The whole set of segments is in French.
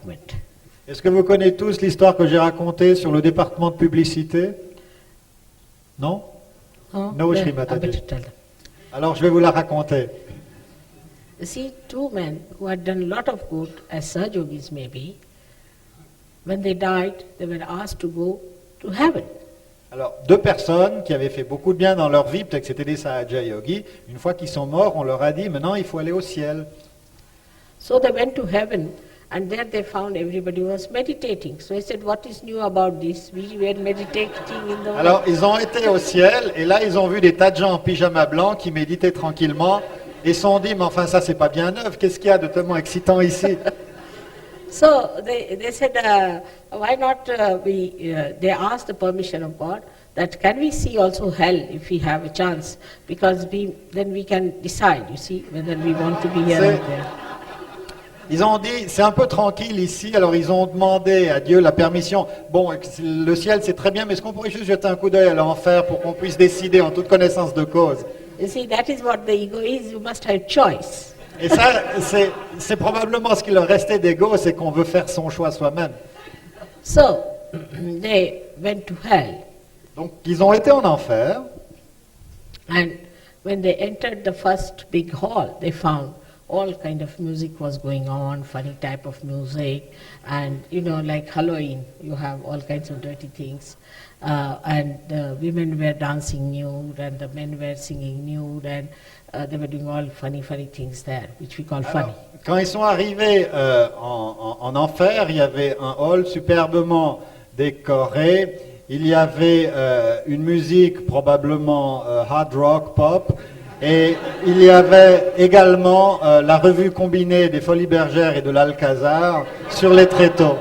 department. Est-ce que vous connaissez tous l'histoire que j'ai racontée sur le département de publicité? Non? Oh, No, then Srimataji. I better tell them. Alors je vais vous la raconter. You see, two men who had done a lot of good, as Sahajogis maybe, when they died, they were asked to go to heaven. Alors, deux personnes qui avaient fait beaucoup de bien dans leur vie, peut-être que c'était des Sahaja Yogis, une fois qu'ils sont morts, on leur a dit, maintenant il faut aller au ciel. So they went to heaven, and there they found everybody was meditating. So he said, what is new about this? We were meditating in the Alors, ils ont été au ciel, et là, ils ont vu des tas de gens en pyjama blanc qui méditaient tranquillement, et se sont dit, mais enfin, ça, c'est pas bien neuf, qu'est-ce qu'il y a de tellement excitant ici? So they said, why not they asked the permission of God that can we see also hell if we have a chance, because then we can decide, you see, whether we want to be here or there. Ils ont dit, c'est un peu tranquille ici, alors ils ont demandé à Dieu la permission. Bon, le ciel c'est très bien, mais est-ce qu'on pourrait juste jeter un coup d'œil à l'enfer pour qu'on puisse décider en toute connaissance de cause? You see, that is what the ego is, you must have choice. Et ça, c'est probablement ce qu'il leur restait d'ego, c'est qu'on veut faire son choix soi-même. So, they went to hell. Donc, ils ont été en enfer. And when they entered the first big hall, they found all kind of music was going on, funny type of music, and like Halloween, you have all kinds of dirty things. And the women were dancing nude, and the men were singing nude, and they were doing all funny things there, which we call funny. Quand ils sont arrivés en enfer, il y avait un hall superbement décoré. Il y avait une musique probablement hard rock, pop. Et il y avait également la revue combinée des Folies Bergères et de l'Alcazar sur les tréteaux.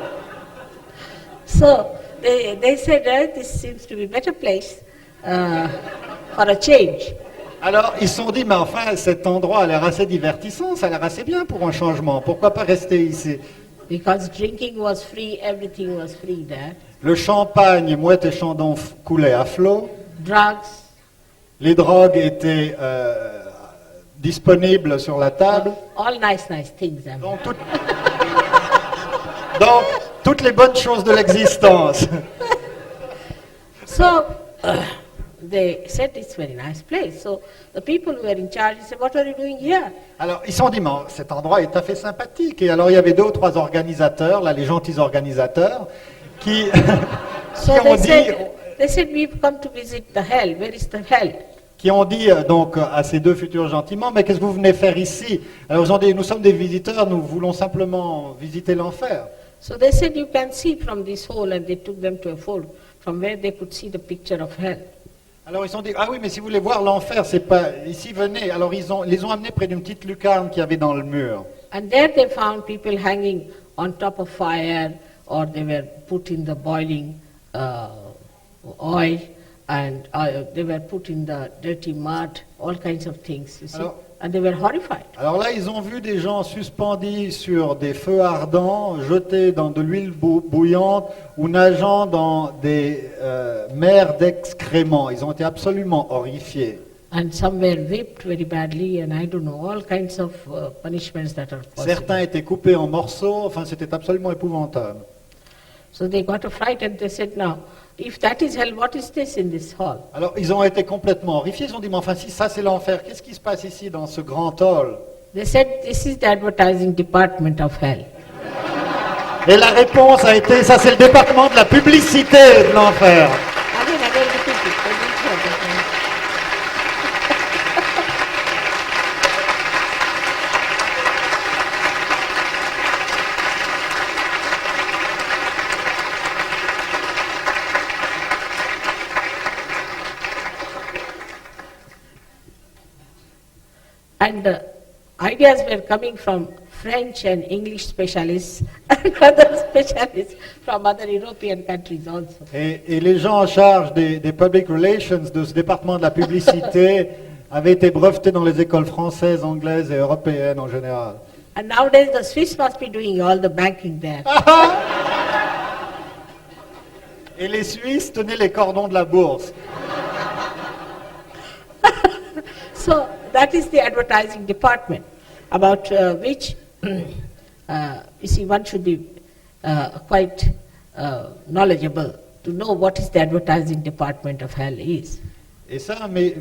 So they said, this seems to be a better place for a change. Alors ils se sont dit, mais enfin cet endroit a l'air assez divertissant, ça a l'air assez bien pour un changement, pourquoi pas rester ici? Because drinking was free, everything was free there. Le champagne, mouette et chandon coulaient à flot. Drugs. Les drogues étaient disponibles sur la table. All nice things. I mean. Donc, toutes les bonnes choses de l'existence. So, they said it's a very nice place. So, the people who were in charge said, what are you doing here? Alors, ils se sont dit, mais cet endroit est tout à fait sympathique. Et alors, il y avait 2 ou 3 organisateurs, là, les gentils organisateurs, qui, so qui ont dit... They said, we've come to visit the hell. Where is the hell? Qui ont dit donc à ces 2 futurs gentiment, mais qu'est-ce que vous venez faire ici? Alors ils ont dit, nous sommes des visiteurs, nous voulons simplement visiter l'enfer. So they said, you can see from this hole, and they took them to a hole from where they could see the picture of hell. Alors ils ont dit, ah oui, mais si vous voulez voir l'enfer, c'est pas ici, venez. Alors ils les ont amenés près d'une petite lucarne qu'il y avait dans le mur. And there they found people hanging on top of fire, or they were put in the boiling oil, and they were put in the dirty mud, all kinds of things, you see. Alors, and they were horrified. Alors là, ils ont vu des gens suspendus sur des feux ardents, jetés dans de l'huile bouillante ou nageant dans des mers d'excréments. Ils ont été absolument horrifiés. And some were whipped very badly, and I don't know, all kinds of punishments that are possible. Certains étaient coupés en morceaux, enfin c'était absolument épouvantable. So they got a fright and they said, now, if that is hell, what is this in this hall? Alors ils ont été complètement horrifiés, ils ont dit, mais enfin si ça c'est l'enfer, qu'est-ce qui se passe ici dans ce grand hall? They said, this is the advertising department of hell. Et la réponse a été, ça c'est le département de la publicité de l'enfer. Again, repeat it. I didn't hear that. And the ideas were coming from French and English specialists and other specialists from other European countries also. Et les gens en charge des public relations de ce département de la publicité avaient été brevetés dans les écoles françaises, anglaises et européennes en général. And nowadays the Swiss must be doing all the banking there. Et les Suisses tenaient les cordons de la bourse. So that is the advertising department about which, you see, one should be quite knowledgeable to know what is the advertising department of hell is. Et ça, mais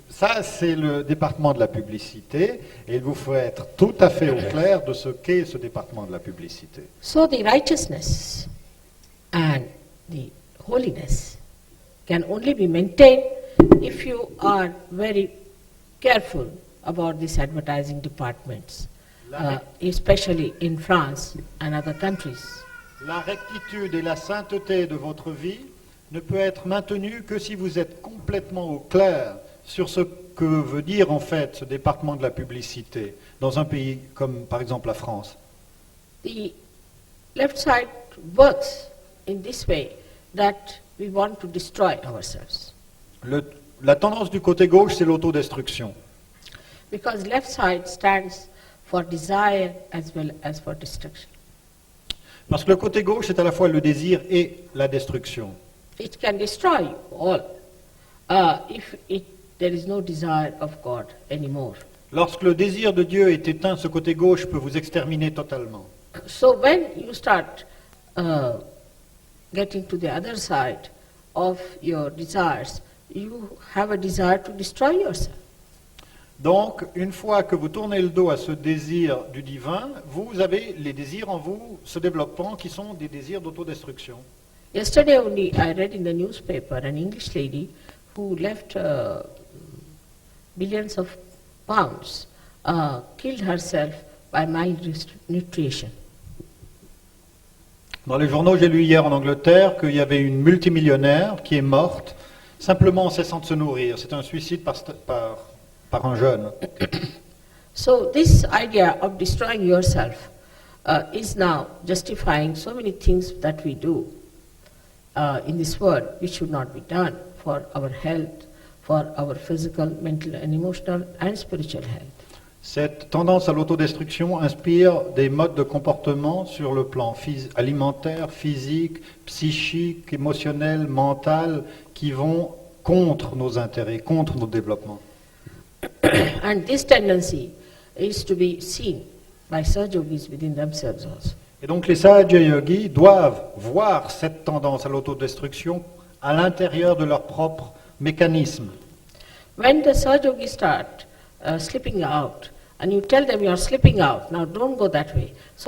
ça, c'est le département de la publicité, et il vous faut être tout à fait au clair de ce qu'est ce département de la publicité. So the righteousness and the holiness can only be maintained if you are very careful about these advertising departments, especially in France and other countries. La rectitude et la sainteté de votre vie ne peut être maintenue que si vous êtes complètement au clair sur ce que veut dire en fait ce département de la publicité dans un pays comme par exemple la France. The left side works in this way that we want to destroy ourselves. La tendance du côté gauche, c'est l'autodestruction. Because left side stands for desire as well as for destruction. Parce que le côté gauche, c'est à la fois le désir et la destruction. It can destroy you all if there is no desire of God anymore. Lorsque le désir de Dieu est éteint, ce côté gauche peut vous exterminer totalement. So when you start getting to the other side of your desires, you have a desire to destroy yourself. Donc, une fois que vous tournez le dos à ce désir du divin, vous avez les désirs en vous se développant qui sont des désirs d'autodestruction. Yesterday only I read in the newspaper an English lady who left billions of pounds, killed herself by malnutrition. Dans les journaux, j'ai lu hier en Angleterre qu'il y avait une multimillionnaire qui est morte simplement en cessant de se nourrir. C'est un suicide par un jeune. So this idea of destroying yourself is now justifying so many things that we do in this world which should not be done for our health, for our physical, mental and emotional and spiritual health. Cette tendance à l'autodestruction inspire des modes de comportement sur le plan alimentaire, physique, psychique, émotionnel, mental, qui vont contre nos intérêts, contre nos développements. And this tendency is to be seen by Sahaja-yogis within themselves also. Et donc les Sahaja-yogis doivent voir cette tendance à l'autodestruction à l'intérieur de leur propre mécanisme. When the Sahaja-yogis start slipping out, and you tell them you are slipping out, now don't go that way. So